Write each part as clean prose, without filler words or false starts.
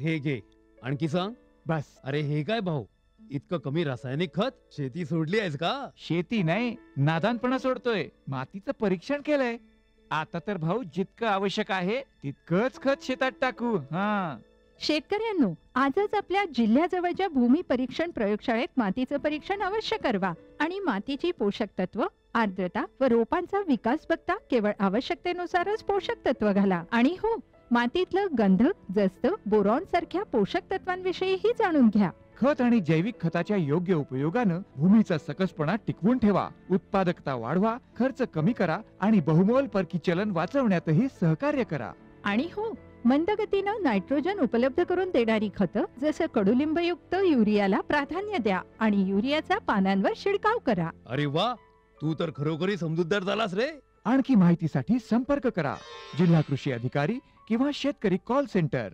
हे घे, आणखी सांग. बस. अरे हे काय भाऊ, इतकं कमी रासायनिक खत? शेती सोडली आहेस का? शेती नाही, नादानपणा सोडतोय. मातीचं परीक्षण केलंय. आता तर भाऊ जितकं आवश्यक आहे तितकंच खत शेतात टाकू. हा. शेतकऱ्यांनो, आजच आपल्या जिल्ह्याजवळच्या भूमी परीक्षण प्रयोगशाळेत मातीचं परीक्षण अवश्य करवा आणि मातीची पोषक तत्व, आर्द्रता व रोपांचा विकास बघता केवळ आवश्यकतेनुसारच पोषक तत्व घाला. आणि हो, मातीतलं गंधक, जस्त, बोरॉन सारख्या पोषक तत्वांविषयीही जाणून घ्या. खत आणि जैविक खताच्या योग्य उपयोगानं भूमीचा सकसपणा टिकवून ठेवा, उत्पादकता वाढवा, खर्च कमी करा आणि बहुमोल परकी चलन वाचवण्यातही सहकार्य करा. आणि हो, मंदगतीनं नायट्रोजन उपलब्ध करून देणारी खतं जसं कडुलिंबयुक्त युरियाला प्राधान्य द्या आणि युरियाचा पानांवर शिडकाव करा. अरे वा, तू तर खरोखरी समजूतदार झालास रे. आणखी माहितीसाठी संपर्क करा जिल्हा कृषी अधिकारी किंवा शेतकरी कॉल सेंटर.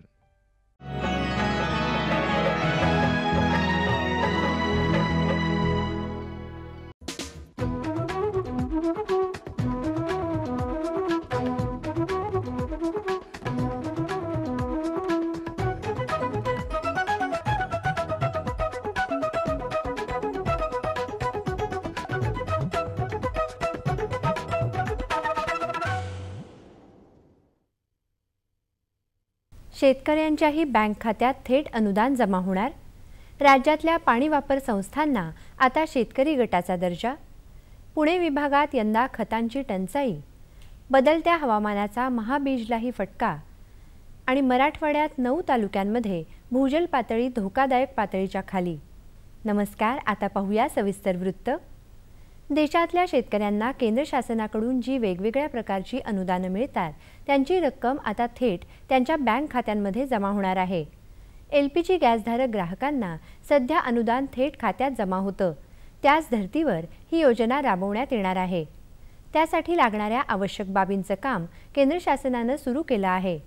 शेतकऱ्यांच्याही बँक खात्यात थेट अनुदान जमा होणार. राज्यातल्या पाणी वापर संस्थांना आता शेतकरी गटाचा दर्जा. पुणे विभागात यंदा खतांची टंचाई. बदलत्या हवामानाचा महाबीजलाही फटका. आणि मराठवाड्यात 9 तालुक्यांमध्ये भूजल पातळी धोकादायक पातळीच्या खाली. नमस्कार, आता पाहूया सविस्तर वृत्त. देशातल्या शेतकऱ्यांना केंद्र शासनाकडून जी वेगवेगळ्या प्रकारची अनुदानं मिळतात त्यांची रक्कम आता थेट त्यांच्या बँक खात्यांमध्ये जमा होणार आहे. LPG गॅसधारक ग्राहकांना सध्या अनुदान थेट खात्यात जमा होतं. त्याच धर्तीवर ही योजना राबवण्यात येणार आहे. त्यासाठी लागणाऱ्या आवश्यक बाबींचं काम केंद्र शासनानं सुरू केलं आहे.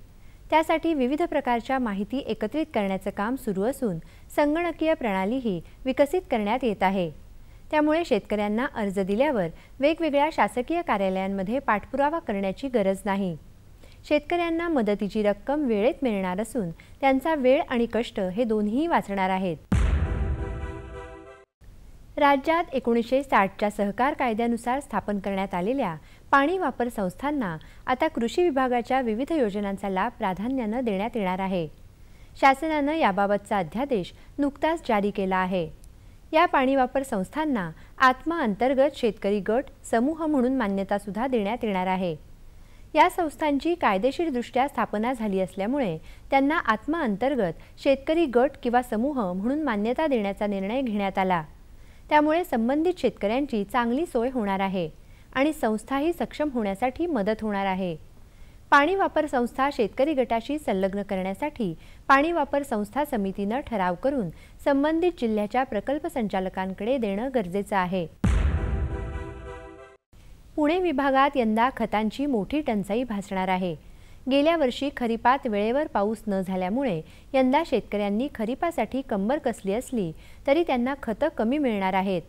त्यासाठी विविध प्रकारच्या माहिती एकत्रित करण्याचं काम सुरू असून संगणकीय प्रणालीही विकसित करण्यात येत आहे. त्यामुळे शेतकऱ्यांना अर्ज दिल्यावर वेगवेगळ्या शासकीय कार्यालयांमध्ये पाठपुरावा करण्याची गरज नाही. शेतकऱ्यांना मदतीची रक्कम वेळेत मिळणार असून त्यांचा वेळ आणि कष्ट हे दोन्ही वाचणार आहेत. राज्यात 1960च्या सहकार कायद्यानुसार स्थापन करण्यात आलेल्या पाणी वापर संस्थांना आता कृषी विभागाच्या विविध योजनांचा लाभ प्राधान्यानं देण्यात येणार आहे. शासनानं याबाबतचा अध्यादेश नुकताच जारी केला आहे. या पाणी वापर संस्थांना आत्मा अंतर्गत शेतकरी गट समूह म्हणून मान्यता सुद्धा देण्यात येणार आहे. या संस्थांची कायदेशीरदृष्ट्या स्थापना झाली असल्यामुळे त्यांना आत्मा अंतर्गत शेतकरी गट किंवा समूह म्हणून मान्यता देण्याचा निर्णय घेण्यात आला. त्यामुळे संबंधित शेतकऱ्यांची चांगली सोय होणार आहे आणि संस्थाही सक्षम होण्यासाठी मदत होणार आहे. पाणी वापर संस्था शेतकरी गटाशी संलग्न करण्यासाठी पाणी वापर संस्था समितीनं ठराव करून संबंधित जिल्ह्याच्या प्रकल्प संचालकांकडे देणं गरजेचं आहे. पुणे विभागात यंदा खतांची मोठी टंचाई भासणार आहे. गेल्या वर्षी खरीपात वेळेवर पाऊस न झाल्यामुळे यंदा शेतकऱ्यांनी खरीपासाठी कंबर कसली असली तरी त्यांना खतं कमी मिळणार आहेत.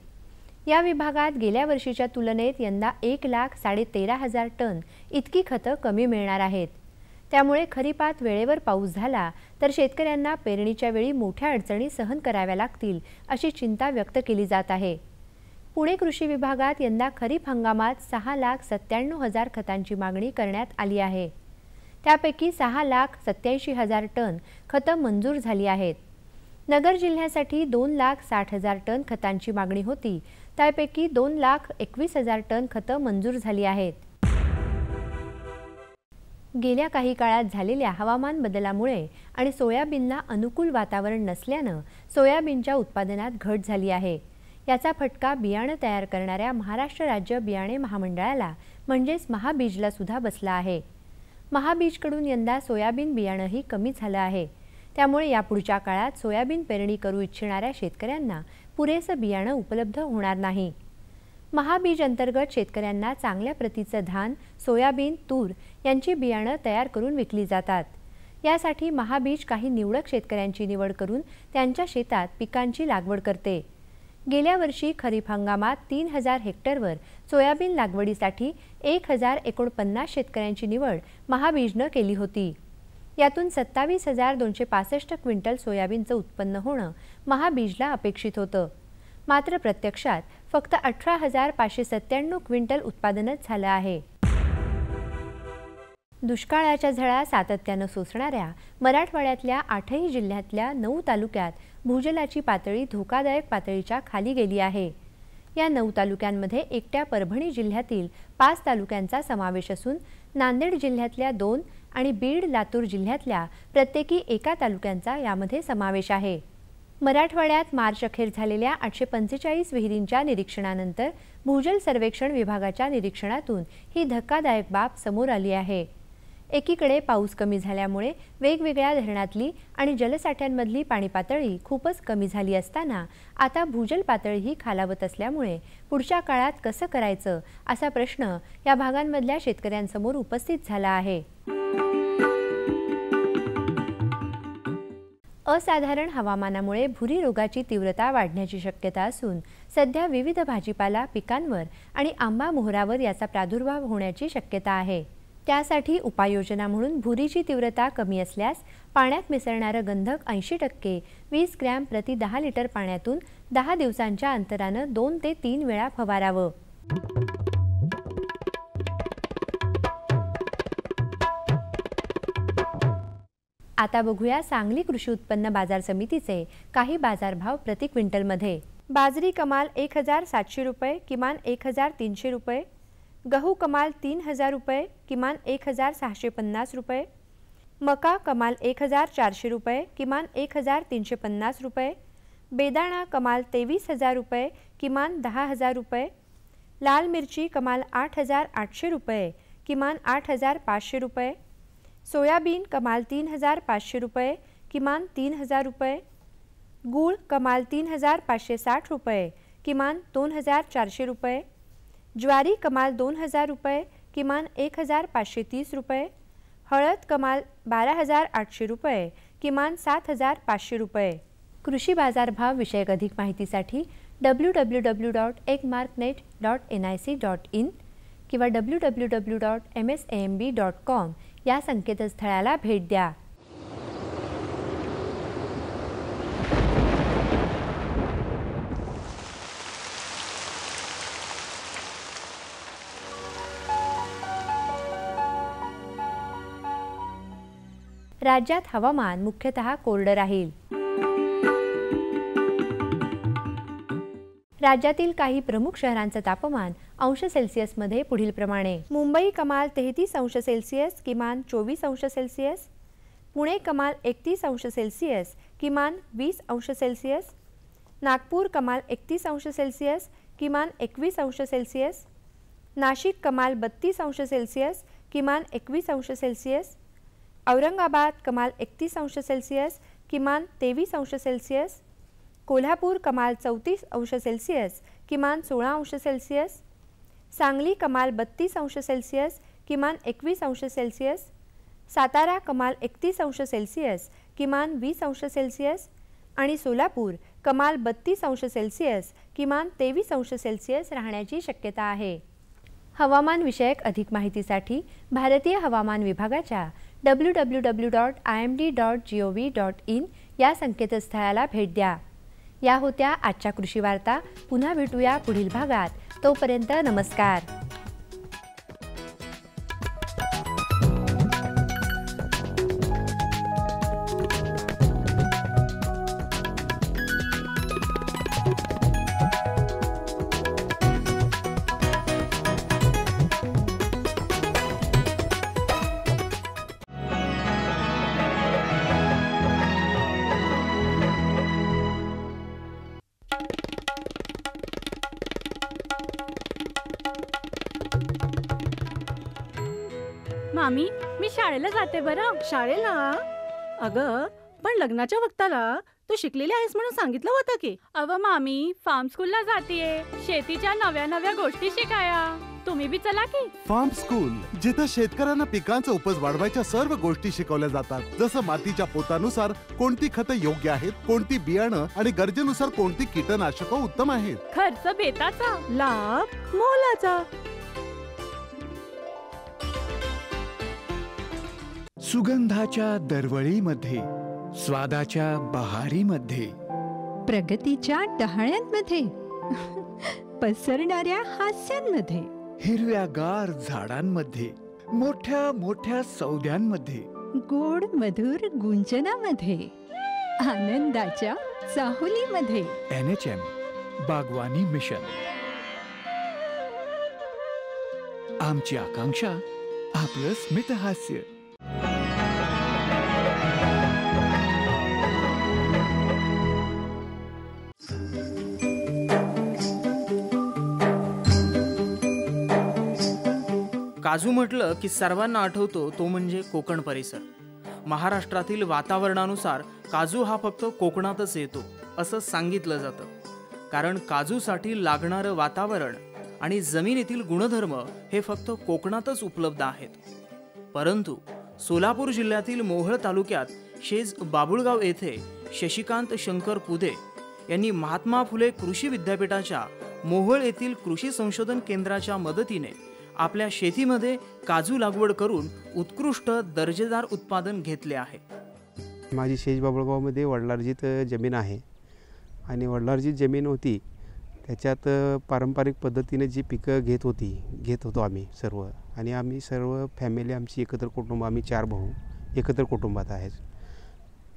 या विभागात गेल्या वर्षीच्या तुलनेत यंदा 1,13,000 टन इतकी खतं कमी मिळणार आहेत. त्यामुळे खरीपात वेळेवर पाऊस झाला तर शेतकऱ्यांना पेरणीच्या वेळी मोठ्या अडचणी सहन कराव्या लागतील अशी चिंता व्यक्त केली जात आहे. पुणे कृषी विभागात यंदा खरीप हंगामात 6,97,000 खतांची मागणी करण्यात आली आहे. त्यापैकी 6,87,000 टन खतं मंजूर झाली आहेत. नगर जिल्ह्यासाठी 2,60,000 टन खतांची मागणी होती. त्यापैकी 2,21,000 टन खतं मंजूर झाली आहेत. गेल्या काही काळात झालेल्या हवामान बदलामुळे आणि सोयाबीनला अनुकूल वातावरण नसल्यानं सोयाबीनच्या उत्पादनात घट झाली आहे. याचा फटका बियाणं तयार करणाऱ्या महाराष्ट्र राज्य बियाणे महामंडळाला म्हणजेच महाबीजला सुद्धा बसला आहे. महाबीजकडून यंदा सोयाबीन बियाणंही कमी झालं आहे. त्यामुळे यापुढच्या काळात सोयाबीन पेरणी करू इच्छिणाऱ्या शेतकऱ्यांना पुरेसं बियाणं उपलब्ध होणार नाही. महाबीज अंतर्गत शेतकऱ्यांना चांगल्या प्रतीचं धान, सोयाबीन, तूर यांची बियाणं तयार करून विकली जातात. यासाठी महाबीज काही निवडक शेतकऱ्यांची निवड करून त्यांच्या शेतात पिकांची लागवड करते. गेल्या वर्षी खरीप हंगामात 3,000 हेक्टरवर सोयाबीन लागवडीसाठी 1,049 शेतकऱ्यांची निवड महाबीजनं केली होती. यातून 27,265 क्विंटल सोयाबीनचं उत्पन्न होणं महाबीजला अपेक्षित होतं. मात्र प्रत्यक्षात फक्त 18,597 क्विंटल उत्पादनच झालं आहे. दुष्काळाच्या झळा सातत्यानं सोसणाऱ्या मराठवाड्यातल्या 8ही जिल्ह्यातल्या 9 तालुक्यात भूजलाची पातळी धोकादायक पातळीच्या खाली गेली आहे. या 9 तालुक्यांमध्ये एकट्या परभणी जिल्ह्यातील 5 तालुक्यांचा समावेश असून नांदेड जिल्ह्यातल्या 2 आणि बीड लातूर जिल्ह्यातल्या प्रत्येकी एका तालुक्यांचा यामध्ये समावेश आहे. मराठवाड्यात मार्च अखेर झालेल्या 845 विहिरींच्या निरीक्षणानंतर भूजल सर्वेक्षण विभागाच्या निरीक्षणातून ही धक्कादायक बाब समोर आली आहे. एकीकडे पाऊस कमी झाल्यामुळे वेगवेगळ्या धरणातली आणि जलसाठ्यांमधली पाणी पातळी खूपच कमी झाली असताना आता भूजल पातळीही खालावत असल्यामुळे पुढच्या काळात कसं करायचं असा प्रश्न या भागांमधल्या शेतकऱ्यांसमोर उपस्थित झाला आहे. असाधारण हवामानामुळे भुरी रोगाची तीव्रता वाढण्याची शक्यता असून सध्या विविध भाजीपाला पिकांवर आणि आंबा मोहरावर याचा प्रादुर्भाव होण्याची शक्यता आहे. त्यासाठी उपाययोजना म्हणून भुरीची तीव्रता कमी असल्यास पाण्यात मिसळणारं गंधक 80% 20 ग्रॅम प्रति 10 लिटर पाण्यातून 10 दिवसांच्या अंतरानं 2 ते 3 वेळा फवारावं. आता बघूया सांगली कृषी उत्पन्न बाजार समितीचे काही बाजारभाव प्रति क्विंटलमध्ये. बाजरी कमाल 1,700 रुपये किमान 1,300 रुपये, गहू कमाल 3,000 रुपये किमान 1,650 रुपये, मका कमाल 1,400 रुपये किमान 1,350 रुपये, बेदाणा कमाल 23,000 रुपये किमान 10,000 रुपये, लाल मिरची कमाल 8,800 रुपये किमान 8,500 रुपये, सोयाबीन कमाल 3,500 रुपये किमान 3,000 रुपये, गूळ कमाल 3,560 रुपये किमान 2,400 रुपये, ज्वारी कमाल 2,000 रुपये किमान 1,530 रुपये, हळद कमाल 12,800 रुपये किमान 7,500 रुपये. कृषी बाजारभाव विषयक अधिक माहितीसाठी www.ekmarknet.nic.in किंवा www.msamb.com या संकेतस्थळाला भेट द्या. राज्यात हवामान मुख्यतः कोरडं राहील. राज्यातील काही प्रमुख शहरांचं तापमान अंश सेल्सिअसमध्ये पुढील प्रमाणे. मुंबई कमाल 33 अंश सेल्सिअस किमान 24 अंश सेल्सिअस, पुणे कमाल 31 अंश सेल्सिअस किमान 20 अंश सेल्सिअस, नागपूर कमाल 31 अंश सेल्सिअस किमान 21 अंश सेल्सिअस, नाशिक कमाल 32 अंश सेल्सिअस किमान 21 अंश सेल्सिअस, औरंगाबाद कमाल 31 अंश सेल्सिअस किमान 23 अंश सेल्सिअस, कोल्हापूर कमाल 34 अंश सेल्सिअस किमान 16 अंश सेल्सिअस, सांगली कमाल 32 अंश सेल्सिअस किमान 21 अंश सेल्सिअस, सातारा कमाल 31 अंश सेल्सिअस किमान 20 अंश सेल्सिअस आणि सोलापूर कमाल 32 अंश सेल्सिअस किमान 23 अंश सेल्सिअस राहण्याची शक्यता आहे. हवामान विषयक अधिक माहितीसाठी भारतीय हवामान विभागाच्या www.imd.gov.in या संकेतस्थळाला भेट द्या. या होत्या आजच्या कृषी वार्ता. पुन्हा भेटूया पुढील भागात. तोपर्यंत नमस्कार. मामी, मी शाळेला जाते बरं. शाळेला? अगं पण लग्नाच्या वक्ताला तू शिकलेली आहेस म्हणून सांगितलं होतं की. अव मामी, फार्म स्कूलला जातीये शेतीच्या नव्या नव्या गोष्टी शिकाया. तुम्ही बी चला की. फार्म स्कूल, जिथे शेतकऱ्यांना पिकांचा उपज वाढवायच्या सर्व गोष्टी शिकवल्या जातात. जसं मातीच्या पोतानुसार कोणती खतं योग्य आहेत, कोणती बियाणं आणि गरजेनुसार कोणती कीटकनाशकं उत्तम आहेत. खर्च बेताचा, लाभ मोलाचा. सुगंधाच्या दरवळीमध्ये, स्वादाच्या बहारीमध्ये, प्रगतीच्या डहाळ्यांमध्ये, पसरणाऱ्या हास्यांमध्ये, हिरव्यागार झाडांमध्ये, मोठ्या मोठ्या सौद्यांमध्ये, गोड मधुर गुंजनामध्ये, आनंदाच्या चाहुलीमध्ये. NHM बागवानी मिशन. आमची आकांक्षा आपलं स्मितहास्य. काजू म्हटलं की सर्वांना आठवतो तो म्हणजे कोकण परिसर. महाराष्ट्रातील वातावरणानुसार काजू हा फक्त कोकणातच येतो असं सांगितलं जातं. कारण काजूसाठी लागणारं वातावरण आणि जमिनीतील गुणधर्म हे फक्त कोकणातच उपलब्ध आहेत. परंतु सोलापूर जिल्ह्यातील मोहोळ तालुक्यात शेज बाबुळगाव येथे शशिकांत शंकर पुदे यांनी महात्मा फुले कृषी विद्यापीठाच्या मोहोळ येथील कृषी संशोधन केंद्राच्या मदतीने आपल्या शेतीमध्ये काजू लागवड करून उत्कृष्ट दर्जेदार उत्पादन घेतले आहे. माझी शेज बाबुळगावमध्ये वडिलार्जित जमीन आहे आणि वडिलार्जित जमीन होती त्याच्यात पारंपरिक पद्धतीने जी पिकं घेत होतो आम्ही सर्व. आणि आम्ही सर्व फॅमिली आमची एकत्र कुटुंब, आम्ही 4 भाऊ एकत्र कुटुंबात आहेत.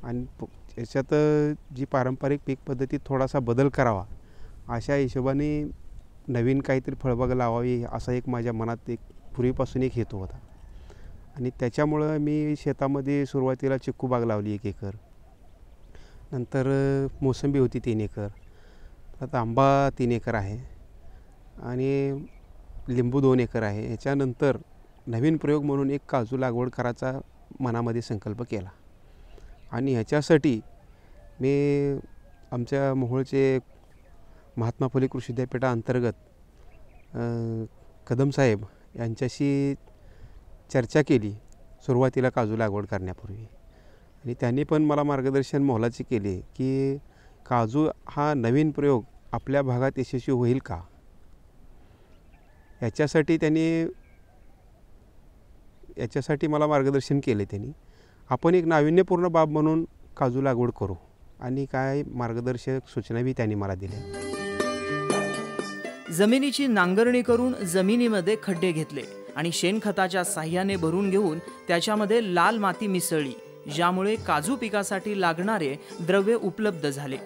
आणि त्याच्यात जी पारंपरिक पीक पद्धतीत थोडासा बदल करावा अशा हिशोबाने नवीन काहीतरी फळबाग लावावी असा एक माझ्या मनात एक पूर्वीपासून एक हेतू होता. आणि त्याच्यामुळं मी शेतामध्ये सुरुवातीला चिक्कू बाग लावली 1 एकर, नंतर मोसंबी होती 3 एकर, आता आंबा 3 एकर आहे आणि लिंबू 2 एकर आहे. ह्याच्यानंतर नवीन प्रयोग म्हणून एक काजू लागवड करायचा मनामध्ये संकल्प केला. आणि ह्याच्यासाठी मी आमच्या मोहोळचे महात्मा फुले कृषी विद्यापीठाअंतर्गत कदम साहेब यांच्याशी चर्चा केली सुरुवातीला काजू लागवड करण्यापूर्वी. आणि त्यांनी पण मला मार्गदर्शन मोलाचे केले की काजू हा नवीन प्रयोग आपल्या भागात यशस्वी होईल का. याच्यासाठी मला मार्गदर्शन केले त्यांनी. आपण एक नाविन्यपूर्ण बाब म्हणून काजू लागवड करू आणि काय मार्गदर्शक सूचनाही त्यांनी मला दिल्या. जमिनीची नांगरणी करून जमिनीमध्ये खड्डे घेतले आणि शेणखताच्या साह्याने भरून घेऊन त्याच्यामध्ये लाल माती मिसळली, ज्यामुळे काजू पिकासाठी लागणारे द्रव्य उपलब्ध झाले.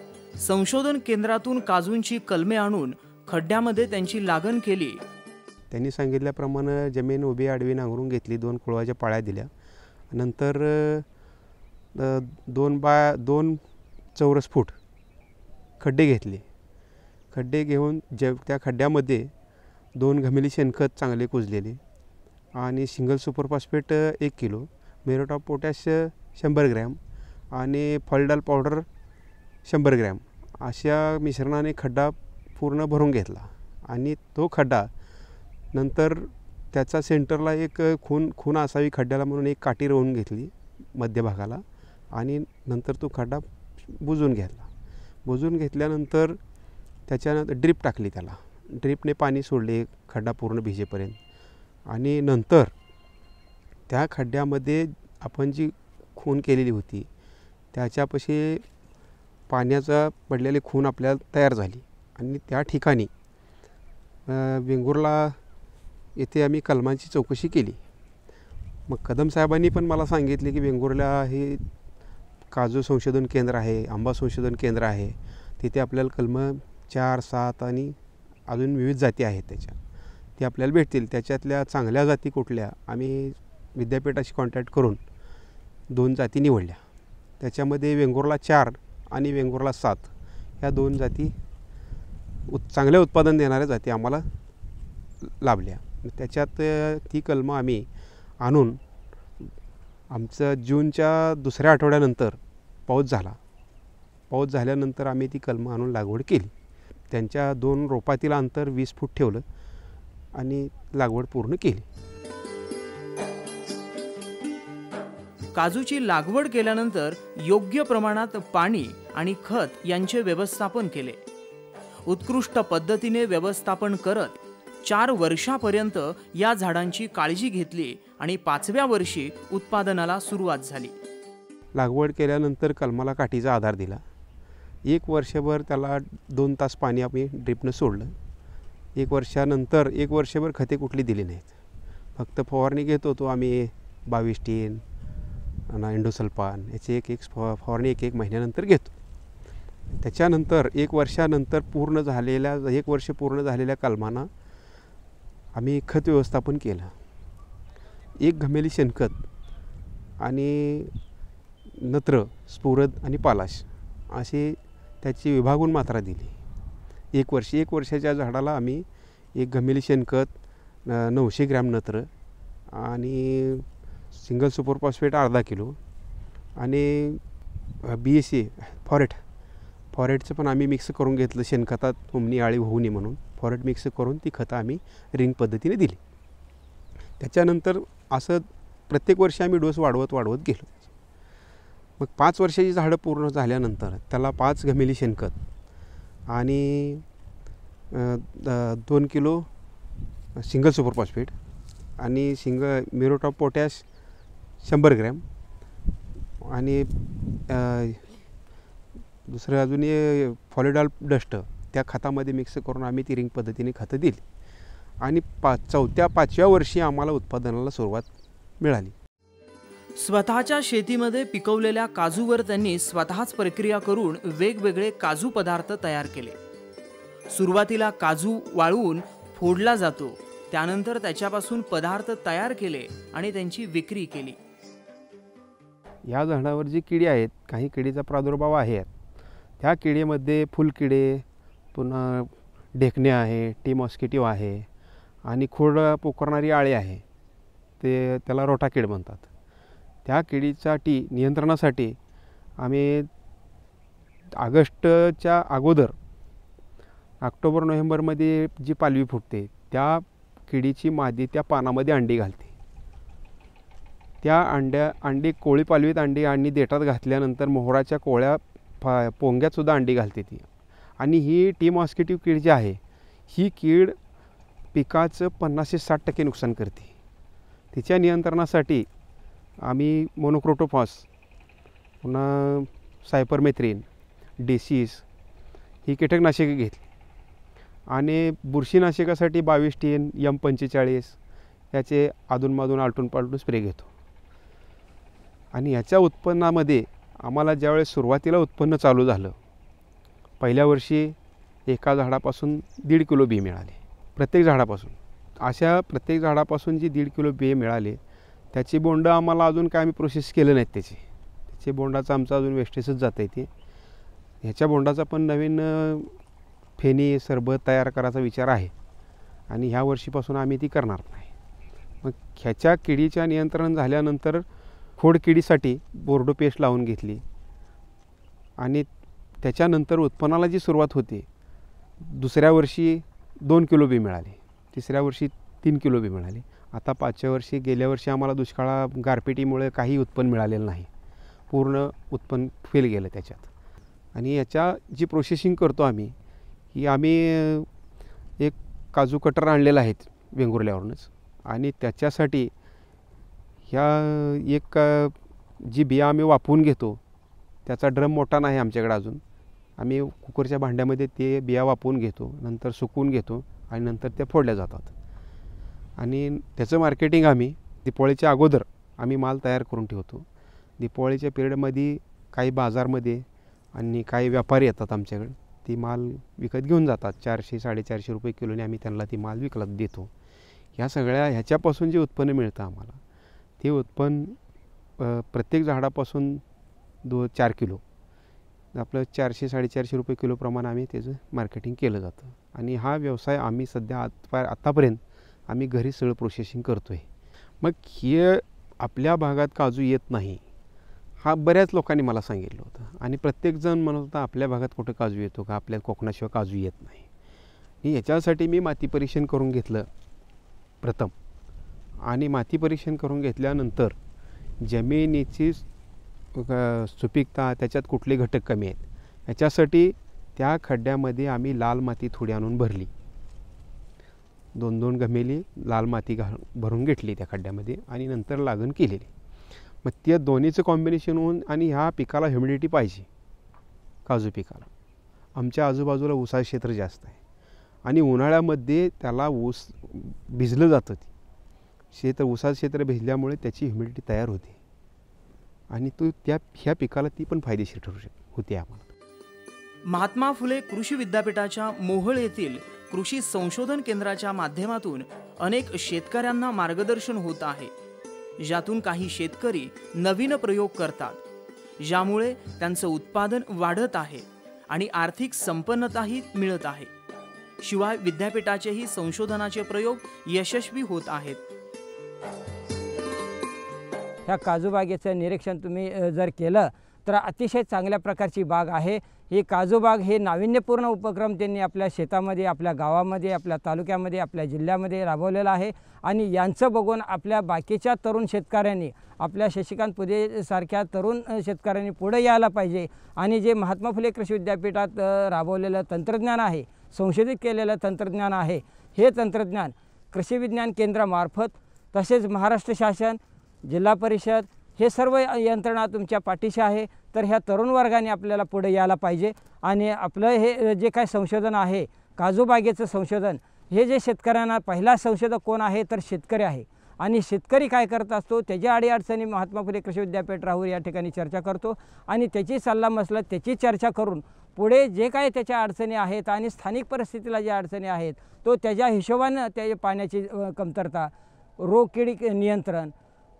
संशोधन केंद्रातून काजूंची कलमे आणून खड्ड्यामध्ये त्यांची लागण केली. त्यांनी सांगितल्याप्रमाणे जमीन उभी आडवी नांगरून घेतली, 2 कुळवाच्या पाळ्या दिल्या, नंतर 2 चौरस फूट खड्डे घेतले. खड्डे घेऊन त्या खड्ड्यामध्ये 2 घमेली शेणखत चांगले कुजलेले आणि single super phosphate 1 kilo, muriate of potash 100 gram आणि फॉलडाल पावडर 100 ग्रॅम अशा मिश्रणाने खड्डा पूर्ण भरून घेतला. आणि तो खड्डा नंतर त्याचा सेंटरला एक खून असावी खड्ड्याला म्हणून एक काठी रोवून घेतली मध्यभागाला आणि नंतर तो खड्डा बुजून घेतला. बुजून घेतल्यानंतर त्याच्यानंतर ड्रीप टाकली, त्याला ड्रीपने पाणी सोडले खड्डा पूर्ण भिजेपर्यंत. आणि नंतर त्या खड्ड्यामध्ये आपण जी खून केलेली होती त्याच्यापाशी पाण्याचा पडलेली खून आपल्याला तयार झाली. आणि त्या ठिकाणी वेंगुर्ला येथे आम्ही कलमांची चौकशी केली. मग कदम साहेबांनी पण मला सांगितले की वेंगुर्ला हे काजू संशोधन केंद्र आहे, आंबा संशोधन केंद्र आहे, तिथे आपल्याला कलम 4, 7 आणि अजून विविध जाती आहेत ते आपल्याला भेटतील. त्याच्यातल्या चांगल्या जाती कुठल्या आम्ही विद्यापीठाशी कॉन्टॅक्ट करून 2 जाती निवडल्या. त्याच्यामध्ये वेंगुर्ला 4 आणि वेंगुर्ला 7 ह्या 2 जाती चांगले उत्पादन देणाऱ्या जाती आम्हाला लाभल्या. त्याच्यात ती कलमं आम्ही आणून आमचं जूनच्या 2ऱ्या आठवड्यानंतर पाऊस झाला. पाऊस झाल्यानंतर आम्ही ती कलमं आणून लागवड केली. त्यांच्या 2 रोपातील अंतर 20 फूट ठेवलं आणि लागवड पूर्ण केली. काजूची लागवड केल्यानंतर योग्य प्रमाणात पाणी आणि खत यांचे व्यवस्थापन केले. उत्कृष्ट पद्धतीने व्यवस्थापन करत 4 वर्षापर्यंत या झाडांची काळजी घेतली आणि 5व्या वर्षी उत्पादनाला सुरुवात झाली. लागवड केल्यानंतर कलमाला काठीचा आधार दिला. 1 वर्षभर त्याला 2 तास पाणी आम्ही ड्रिपनं सोडलं. 1 वर्षानंतर 1 वर्षभर खते कुठली दिली नाहीत. फक्त फवारणी घेत होतो आम्ही 22 आणि एंडोसल्फान याची एक फवारणी 1 महिन्यानंतर घेतो. त्याच्यानंतर 1 वर्षानंतर 1 वर्ष पूर्ण झालेल्या कलमांना आम्ही खत व्यवस्थापन केलं. 1 घमेली शेणखत आणि नत्र, स्फुरद आणि पालाश अशी त्याची विभागून मात्रा दिली. 1 वर्षाच्या झाडाला आम्ही 1 घमेली शेणखत, 900 ग्रॅम नत्र आणि सिंगल सुपर फॉस्फेट अर्धा किलो आणि BSA फॉरेटचं पण आम्ही मिक्स करून घेतलं. शेणखतात हुमणी आळी होऊ नये म्हणून फॉरेट मिक्स करून ती खतं आम्ही रिंग पद्धतीने दिली. त्याच्यानंतर असं प्रत्येक वर्षी आम्ही डोस वाढवत गेलो. मग 5 वर्षाची झाडं पूर्ण झाल्यानंतर त्याला 5 घमेली शेणखत आणि 2 किलो सिंगल सुपर फॉस्फेट आणि म्युरेट ऑफ पोटॅश 100 ग्रॅम आणि दुसरं अजून फॉलिडॉल डस्ट त्या खतामध्ये मिक्स करून आम्ही ती रिंग पद्धतीने खतं दिली आणि 4-5व्या वर्षी आम्हाला उत्पादनाला सुरुवात मिळाली. स्वतःच्या शेतीमध्ये पिकवलेल्या काजूवर त्यांनी स्वतःच प्रक्रिया करून वेगवेगळे काजू पदार्थ तयार केले. सुरुवातीला काजू वाळवून फोडला जातो, त्यानंतर त्याच्यापासून पदार्थ तयार केले आणि त्यांची विक्री केली. या झाडावर जी किडी आहेत, काही किडीचा प्रादुर्भाव आहे. त्या किडीमध्ये फुलकिडे, पुन्हा ढेकणे आहे, टी मॉस्किटो आहे आणि खोड पोखरणारी आळी आहे, त्याला रोटाकीड म्हणतात. त्या किडीसाठी नियंत्रणासाठी आम्ही ऑगस्टच्या अगोदर ऑक्टोबर-नोव्हेंबरमध्ये जी पालवी फुटते त्या किडीची मादी त्या पानामध्ये अंडी घालते. त्या अंडी कोळी पालवीत अंडी आणि देठात घातल्यानंतर मोहराच्या कोळ्या पोंग्यातसुद्धा अंडी घालते ती. आणि ही टी मॉस्किटो कीड जी आहे, ही कीड पिकाचं 50 ते 60% नुकसान करते. तिच्या नियंत्रणासाठी आम्ही मोनोक्रोटोफॉस, पुन्हा सायपरमेथ्रिन, डेसिस ही कीटकनाशके घेतली आणि बुरशीनाशकासाठी 22 M45 याचे अधूनमधून आलटून स्प्रे घेतो. आणि याच्या उत्पन्नामध्ये आम्हाला ज्यावेळेस सुरुवातीला उत्पन्न चालू झालं, पहिल्या वर्षी एका झाडापासून 1.5 किलो बी मिळाले प्रत्येक झाडापासून. अशा प्रत्येक झाडापासून जी 1.5 किलो बी मिळाले, त्याची बोंडं आम्हाला अजून काय आम्ही प्रोसेस केलं नाहीत. त्याचे बोंडाचं आमचं अजून वेस्टेजच जातं आहे. ते ह्याच्या बोंडाचा पण नवीन फेणी सरबत तयार करायचा विचार आहे आणि ह्या वर्षीपासून आम्ही ती करणार नाही. मग ह्याच्या किडीच्या नियंत्रण झाल्यानंतर खोडकिडीसाठी बोर्डो पेस्ट लावून घेतली आणि त्याच्यानंतर उत्पन्नाला जी सुरुवात होते, दुसऱ्या वर्षी 2 किलो बी मिळाले, तिसऱ्या वर्षी 3 किलो बी मिळाले. आता 5व्या वर्षी, गेल्या वर्षी आम्हाला गारपिटीमुळे काही उत्पन्न मिळालेलं नाही, पूर्ण उत्पन्न फेल गेलं त्याच्यात. आणि याच्या जी प्रोसेसिंग करतो आम्ही, ही आम्ही एक काजू कटर आणलेला आहे वेंगुर्ल्यावरूनच आणि त्याच्यासाठी ह्या जी बिया आम्ही वापरून घेतो, त्याचा ड्रम मोठा नाही आमच्याकडे अजून. आम्ही कुकरच्या भांड्यामध्ये ते बिया वापरून घेतो, नंतर सुकवून घेतो आणि नंतर त्या फोडल्या जातात. आणि त्याचं मार्केटिंग आम्ही दिवाळीच्या अगोदर आम्ही माल तयार करून ठेवतो. दिवाळीच्या पिरियडमध्ये काही बाजारमध्ये आणि काही व्यापारी येतात आमच्याकडे, ती माल विकत घेऊन जातात. 400-450 रुपये किलोने आम्ही त्यांना ती माल विकत देतो. ह्याच्यापासून जे उत्पन्न मिळतं आम्हाला, ते उत्पन्न प्रत्येक झाडापासून 4 किलो आपलं 400-450 रुपये किलोप्रमाणे आम्ही त्याचं मार्केटिंग केलं जातं. आणि हा व्यवसाय आम्ही सध्या आत्तापर्यंत आम्ही घरी सगळं प्रोसेसिंग करतो आहे. मग हे आपल्या भागात काजू येत नाही, हा बऱ्याच लोकांनी मला सांगितलं होतं. आणि प्रत्येकजण म्हणत होता आपल्या भागात कुठं काजू येतो का, आपल्या कोकणाशिवाय काजू येत नाही. आणि याच्यासाठी मी माती परीक्षण करून घेतलं प्रथम. आणि माती परीक्षण करून घेतल्यानंतर जमिनीची सुपीकता, त्याच्यात कुठले घटक कमी आहेत, याच्यासाठी त्या खड्ड्यामध्ये आम्ही लाल माती थोडी आणून भरली. 2-2 घमेली लाल माती भरून घेतली त्या खड्ड्यामध्ये आणि नंतर लागण केलेली. मग त्या दोन्हीचं कॉम्बिनेशन होऊन आणि ह्या पिकाला ह्युमिडिटी पाहिजे. काजू पिकाला आमच्या आजूबाजूला ऊसाचं क्षेत्र जास्त आहे आणि उन्हाळ्यामध्ये त्याला ऊस भिजलं जातं. ऊसाचं क्षेत्र भिजल्यामुळे त्याची ह्युमिडिटी तयार होते आणि ह्या पिकाला ती पण फायदेशीर ठरू होते आम्हाला. महात्मा फुले कृषी विद्यापीठाच्या मोहोळ येथील कृषी संशोधन केंद्राच्या माध्यमातून अनेक शेतकऱ्यांना मार्गदर्शन होत आहे, ज्यातून काही शेतकरी नवीन प्रयोग करतात, ज्यामुळे त्यांचं उत्पादन वाढत आहे आणि आर्थिक संपन्नताही मिळत आहे. शिवाय विद्यापीठाचेही संशोधनाचे प्रयोग यशस्वी होत आहेत. ह्या काजू बागेचं निरीक्षण तुम्ही जर केलं तर अतिशय चांगल्या प्रकारची बाग आहे ही. काजू बाग हे नाविन्यपूर्ण उपक्रम त्यांनी आपल्या शेतामध्ये, आपल्या गावामध्ये, आपल्या तालुक्यामध्ये, आपल्या जिल्ह्यामध्ये राबवलेला आहे आणि यांचं बघून आपल्या बाकीच्या तरुण शेतकऱ्यांनी, आपल्या शशिकांत पुदे सारख्या तरुण शेतकऱ्यांनी पुढे यायला पाहिजे आणि जे महात्मा फुले कृषी विद्यापीठात राबवलेलं तंत्रज्ञान आहे, संशोधित केलेलं तंत्रज्ञान आहे, हे तंत्रज्ञान कृषी विज्ञान केंद्रामार्फत तसेच महाराष्ट्र शासन, जिल्हा परिषद हे सर्व यंत्रणा तुमच्या पाठीशी आहे. तर ह्या तरुण वर्गाने आपल्याला पुढे यायला पाहिजे आणि आपलं हे जे काय संशोधन आहे, काजू बागेचं संशोधन, हे जे शेतकऱ्यांना पहिला संशोधक कोण आहे तर शेतकरी आहे आणि शेतकरी काय करत असतो त्याच्या अडीअडचणी महात्मा फुले कृषी विद्यापीठ राहूर या ठिकाणी चर्चा करतो आणि त्याची सल्लामसलत, त्याची चर्चा करून पुढे जे काय त्याच्या अडचणी आहेत आणि स्थानिक परिस्थितीला ज्या अडचणी आहेत तो त्याच्या हिशोबानं त्या पाण्याची कमतरता, रोग किडी नियंत्रण,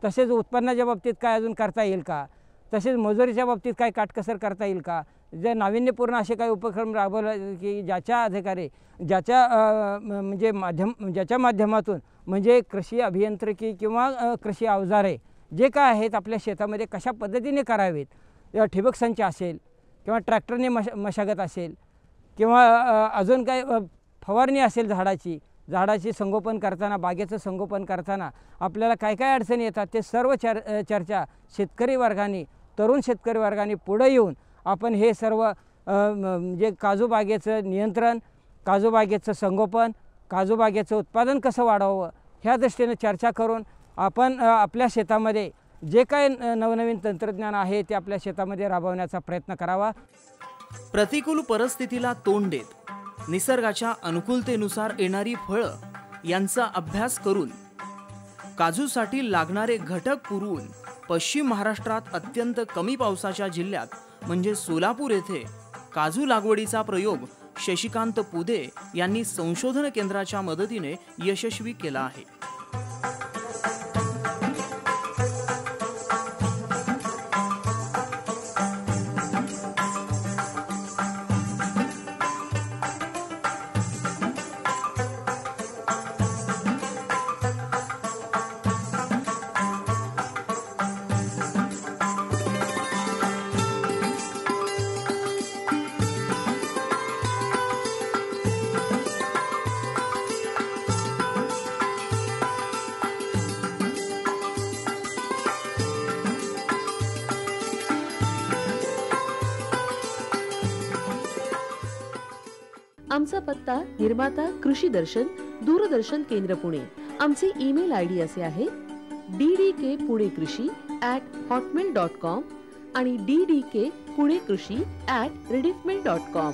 तसेच उत्पन्नाच्या बाबतीत काय अजून करता येईल का, तसेच मजुरीच्या बाबतीत काय काटकसर करता येईल का, जे नाविन्यपूर्ण असे काही उपक्रम राबवले की ज्याच्या अधिकारी ज्याच्या माध्यमातून म्हणजे कृषी अभियांत्रिकी किंवा कृषी अवजारे जे काय आहेत आपल्या शेतामध्ये कशा पद्धतीने करावेत, ठिबक संच असेल किंवा ट्रॅक्टरने मशागत असेल किंवा अजून काय फवारणी असेल झाडाची संगोपन करताना, बागेचं संगोपन करताना आपल्याला काय काय अडचणी येतात ते सर्व चर्चा शेतकरी वर्गाने, तरुण शेतकरी वर्गाने पुढे येऊन आपण हे सर्व म्हणजे काजू बागेचं नियंत्रण, काजू बागेचं संगोपन, काजू बागेचं उत्पादन कसं वाढवावं ह्या दृष्टीने चर्चा करून आपण आपल्या शेतामध्ये जे काय नवनवीन तंत्रज्ञान आहे ते आपल्या शेतामध्ये राबवण्याचा प्रयत्न करावा. प्रतिकूल परिस्थितीला तोंड देत निसर्गाच्या अनुकूलतेनुसार येणारी फळं यांचा अभ्यास करून काजूसाठी लागणारे घटक पुरवून पश्चिम महाराष्ट्रात अत्यंत कमी पावसाच्या जिल्ह्यात म्हणजे सोलापूर येथे काजू लागवडीचा प्रयोग शशिकांत पुदे यांनी संशोधन केंद्राच्या मदतीने यशस्वी केला आहे. आमचा पत्ता निर्माता कृषी दर्शन, दूरदर्शन केंद्र पुणे. आमचे ईमेल आयडी असे आहे ddkpunekrishi@hotmail.com आणि ddkpunekrishi@rediffmail.com.